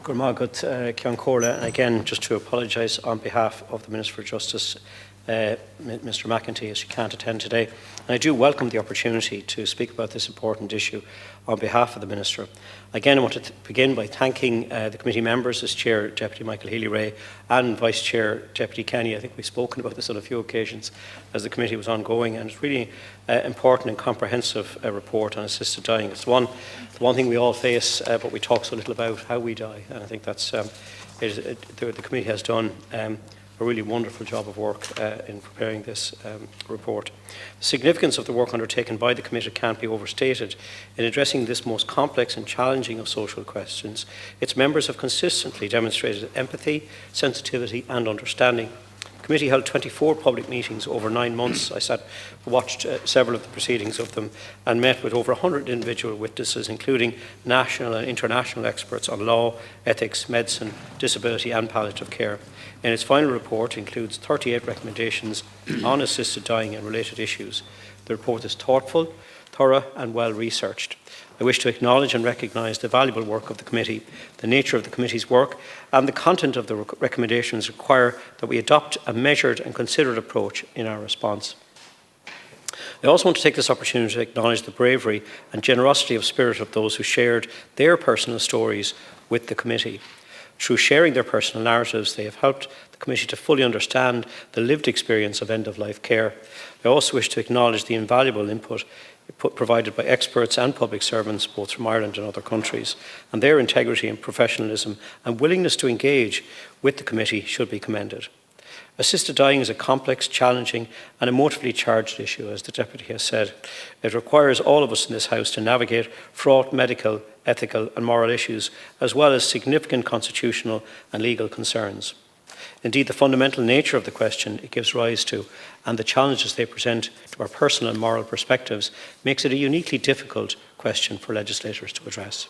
Gurmagat Ceann Comhairle, and again, just to apologise on behalf of the Minister for Justice, Mr McEntee, as she can't attend today. And I do welcome the opportunity to speak about this important issue on behalf of the Minister. Again, I want to begin by thanking the committee members, as Chair Deputy Michael Healy-Rae and Vice Chair Deputy Kenny. I think we've spoken about this on a few occasions as the committee was ongoing, and it's really important and comprehensive report on assisted dying. It's the one thing we all face, but we talk so little about how we die, and I think that's the committee has done a really wonderful job of work in preparing this report. The significance of the work undertaken by the committee can't be overstated. In addressing this most complex and challenging of social questions, its members have consistently demonstrated empathy, sensitivity and understanding. The committee held 24 public meetings over 9 months. I watched several of the proceedings of them and met with over 100 individual witnesses, including national and international experts on law, ethics, medicine, disability and palliative care. In its final report, it includes 38 recommendations on assisted dying and related issues. The report is thoughtful, thorough and well researched. I wish to acknowledge and recognise the valuable work of the committee. The nature of the committee's work and the content of the recommendations require that we adopt a measured and considered approach in our response. I also want to take this opportunity to acknowledge the bravery and generosity of spirit of those who shared their personal stories with the committee. Through sharing their personal narratives, they have helped the committee to fully understand the lived experience of end-of-life care. I also wish to acknowledge the invaluable input provided by experts and public servants, both from Ireland and other countries, and their integrity and professionalism and willingness to engage with the committee should be commended. Assisted dying is a complex, challenging and emotively charged issue, as the Deputy has said. It requires all of us in this House to navigate fraught medical, ethical and moral issues, as well as significant constitutional and legal concerns. Indeed, the fundamental nature of the question it gives rise to and the challenges they present to our personal and moral perspectives makes it a uniquely difficult question for legislators to address.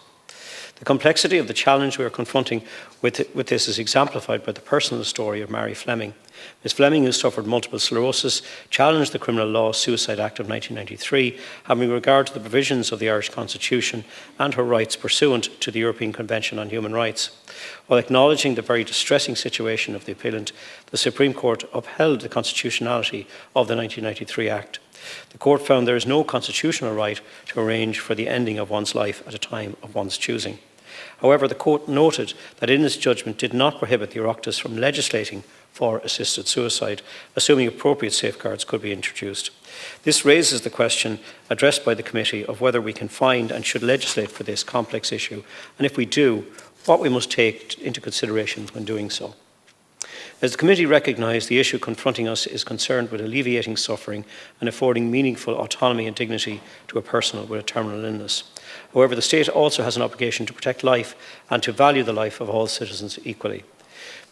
The complexity of the challenge we are confronting with this is exemplified by the personal story of Mary Fleming. Ms Fleming, who suffered multiple sclerosis, challenged the Criminal Law Suicide Act of 1993, having regard to the provisions of the Irish Constitution and her rights pursuant to the European Convention on Human Rights. While acknowledging the very distressing situation of the appellant, the Supreme Court upheld the constitutionality of the 1993 Act. The court found there is no constitutional right to arrange for the ending of one's life at a time of one's choosing. However, the court noted that in its judgment did not prohibit the Oireachtas from legislating for assisted suicide, assuming appropriate safeguards could be introduced. This raises the question addressed by the committee of whether we can find and should legislate for this complex issue, and if we do, what we must take into consideration when doing so. As the committee recognised, the issue confronting us is concerned with alleviating suffering and affording meaningful autonomy and dignity to a person with a terminal illness. However, the state also has an obligation to protect life and to value the life of all citizens equally.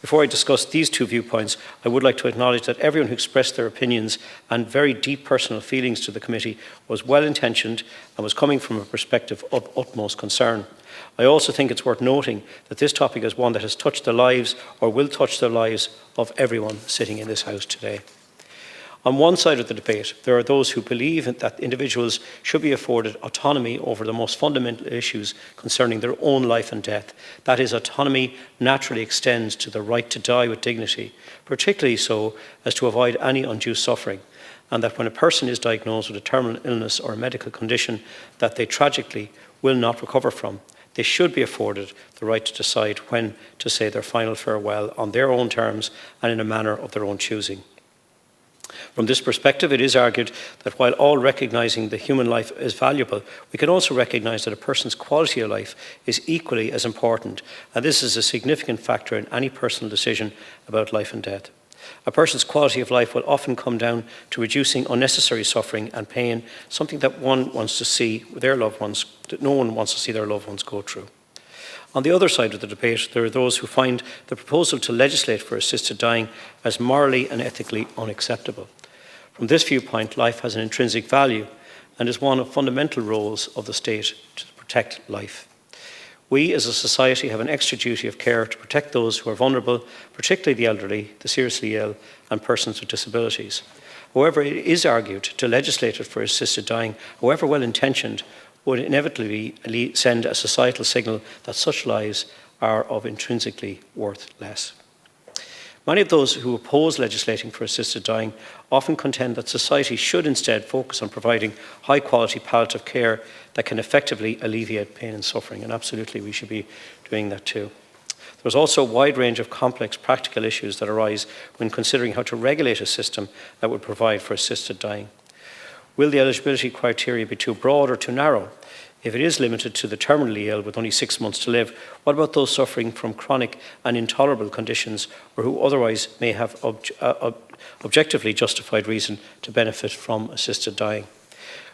Before I discuss these two viewpoints, I would like to acknowledge that everyone who expressed their opinions and very deep personal feelings to the committee was well-intentioned and was coming from a perspective of utmost concern. I also think it's worth noting that this topic is one that has touched the lives or will touch the lives of everyone sitting in this House today. On one side of the debate, there are those who believe that individuals should be afforded autonomy over the most fundamental issues concerning their own life and death. That is, autonomy naturally extends to the right to die with dignity, particularly so as to avoid any undue suffering, and that when a person is diagnosed with a terminal illness or a medical condition that they tragically will not recover from, they should be afforded the right to decide when to say their final farewell on their own terms and in a manner of their own choosing. From this perspective, it is argued that while all recognising the human life is valuable, we can also recognise that a person's quality of life is equally as important, and this is a significant factor in any personal decision about life and death. A person's quality of life will often come down to reducing unnecessary suffering and pain, something that one wants to see their loved ones, that no one wants to see their loved ones go through. On the other side of the debate, there are those who find the proposal to legislate for assisted dying as morally and ethically unacceptable. From this viewpoint, life has an intrinsic value and is one of fundamental roles of the state to protect life. We as a society have an extra duty of care to protect those who are vulnerable, particularly the elderly, the seriously ill and persons with disabilities. However, it is argued to legislate for assisted dying, however well intentioned, would inevitably send a societal signal that such lives are of intrinsically worth less. Many of those who oppose legislating for assisted dying often contend that society should instead focus on providing high-quality palliative care that can effectively alleviate pain and suffering, and absolutely we should be doing that too. There's also a wide range of complex practical issues that arise when considering how to regulate a system that would provide for assisted dying. Will the eligibility criteria be too broad or too narrow? If it is limited to the terminally ill with only 6 months to live, what about those suffering from chronic and intolerable conditions or who otherwise may have objectively justified reason to benefit from assisted dying?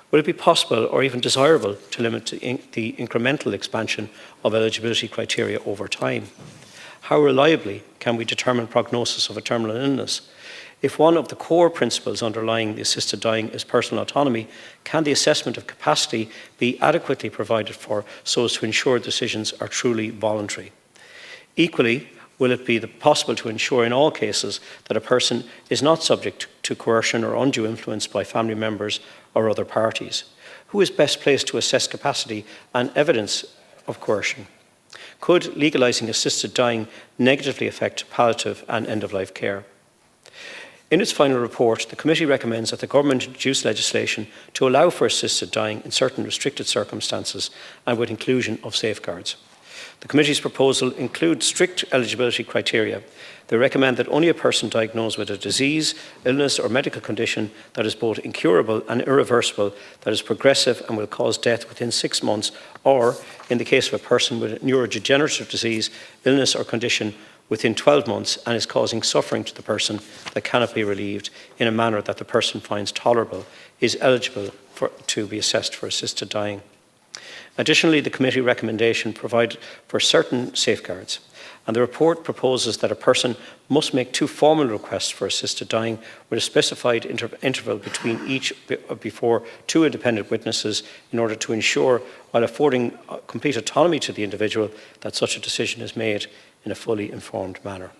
Would it be possible or even desirable to limit the incremental expansion of eligibility criteria over time? How reliably can we determine prognosis of a terminal illness? If one of the core principles underlying the assisted dying is personal autonomy, can the assessment of capacity be adequately provided for so as to ensure decisions are truly voluntary? Equally, will it be possible to ensure in all cases that a person is not subject to coercion or undue influence by family members or other parties? Who is best placed to assess capacity and evidence of coercion? Could legalising assisted dying negatively affect palliative and end-of-life care? In its final report, the committee recommends that the government introduce legislation to allow for assisted dying in certain restricted circumstances and with inclusion of safeguards. The committee's proposal includes strict eligibility criteria. They recommend that only a person diagnosed with a disease, illness or medical condition that is both incurable and irreversible, that is progressive and will cause death within 6 months, or, in the case of a person with a neurodegenerative disease, illness or condition within 12 months and is causing suffering to the person that cannot be relieved in a manner that the person finds tolerable, is eligible to be assessed for assisted dying. Additionally, the committee recommendation provided for certain safeguards, and the report proposes that a person must make 2 formal requests for assisted dying with a specified interval between each before 2 independent witnesses in order to ensure, while affording complete autonomy to the individual, that such a decision is made in a fully informed manner.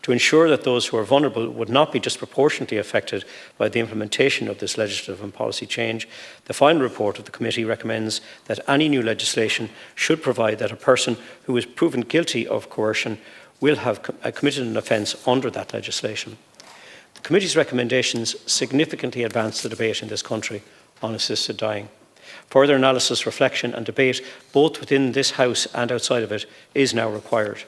To ensure that those who are vulnerable would not be disproportionately affected by the implementation of this legislative and policy change, the final report of the committee recommends that any new legislation should provide that a person who is proven guilty of coercion will have committed an offence under that legislation. The committee's recommendations significantly advance the debate in this country on assisted dying. Further analysis, reflection and debate, both within this House and outside of it, is now required.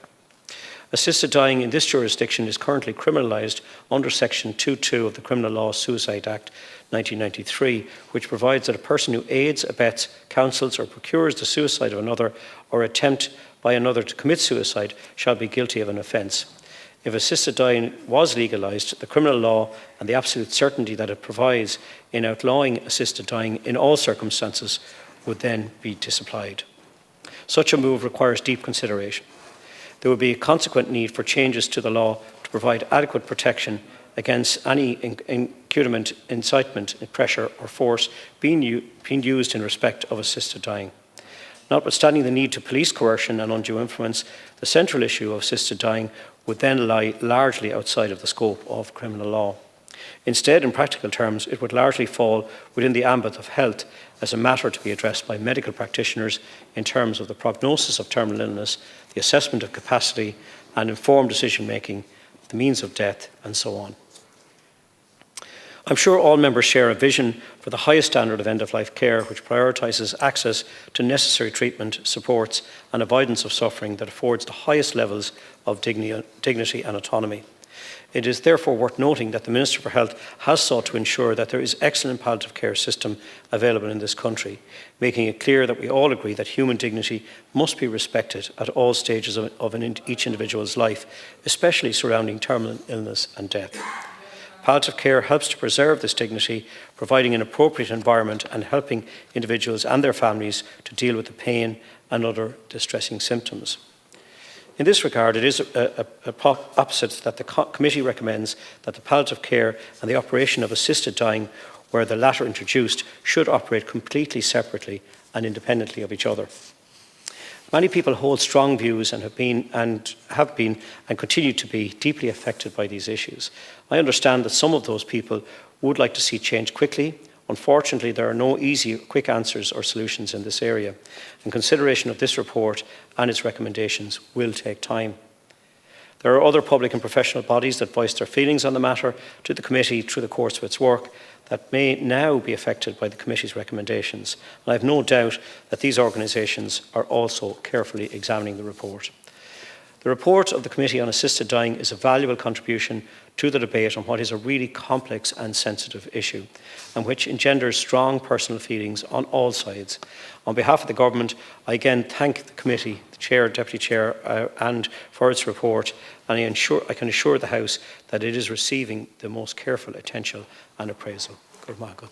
Assisted dying in this jurisdiction is currently criminalised under Section 2.2 of the Criminal Law Suicide Act 1993, which provides that a person who aids, abets, counsels or procures the suicide of another or attempt by another to commit suicide shall be guilty of an offence. If assisted dying was legalised, the criminal law and the absolute certainty that it provides in outlawing assisted dying in all circumstances would then be disapplied. Such a move requires deep consideration. There would be a consequent need for changes to the law to provide adequate protection against any incurement, incitement, pressure or force being used in respect of assisted dying. Notwithstanding the need to police coercion and undue influence, the central issue of assisted dying would then lie largely outside of the scope of criminal law. Instead, in practical terms, it would largely fall within the ambit of health as a matter to be addressed by medical practitioners in terms of the prognosis of terminal illness, the assessment of capacity and informed decision-making, the means of death, and so on. I'm sure all members share a vision for the highest standard of end-of-life care which prioritises access to necessary treatment, supports and avoidance of suffering that affords the highest levels of dignity and autonomy. It is therefore worth noting that the Minister for Health has sought to ensure that there is an excellent palliative care system available in this country, making it clear that we all agree that human dignity must be respected at all stages of each individual's life, especially surrounding terminal illness and death. Palliative care helps to preserve this dignity, providing an appropriate environment and helping individuals and their families to deal with the pain and other distressing symptoms. In this regard, it is opposite that the committee recommends that the palliative care and the operation of assisted dying, where the latter introduced, should operate completely separately and independently of each other. Many people hold strong views and have been and continue to be deeply affected by these issues. I understand that some of those people would like to see change quickly, Unfortunately, there are no easy, quick answers or solutions in this area, and consideration of this report and its recommendations will take time. There are other public and professional bodies that voiced their feelings on the matter to the committee through the course of its work that may now be affected by the committee's recommendations, and I have no doubt that these organisations are also carefully examining the report. The report of the Committee on Assisted Dying is a valuable contribution to the debate on what is a really complex and sensitive issue, and which engenders strong personal feelings on all sides. On behalf of the Government, I again thank the Committee, the Chair, Deputy Chair, and for its report, and I can assure the House that it is receiving the most careful attention and appraisal. Good morning.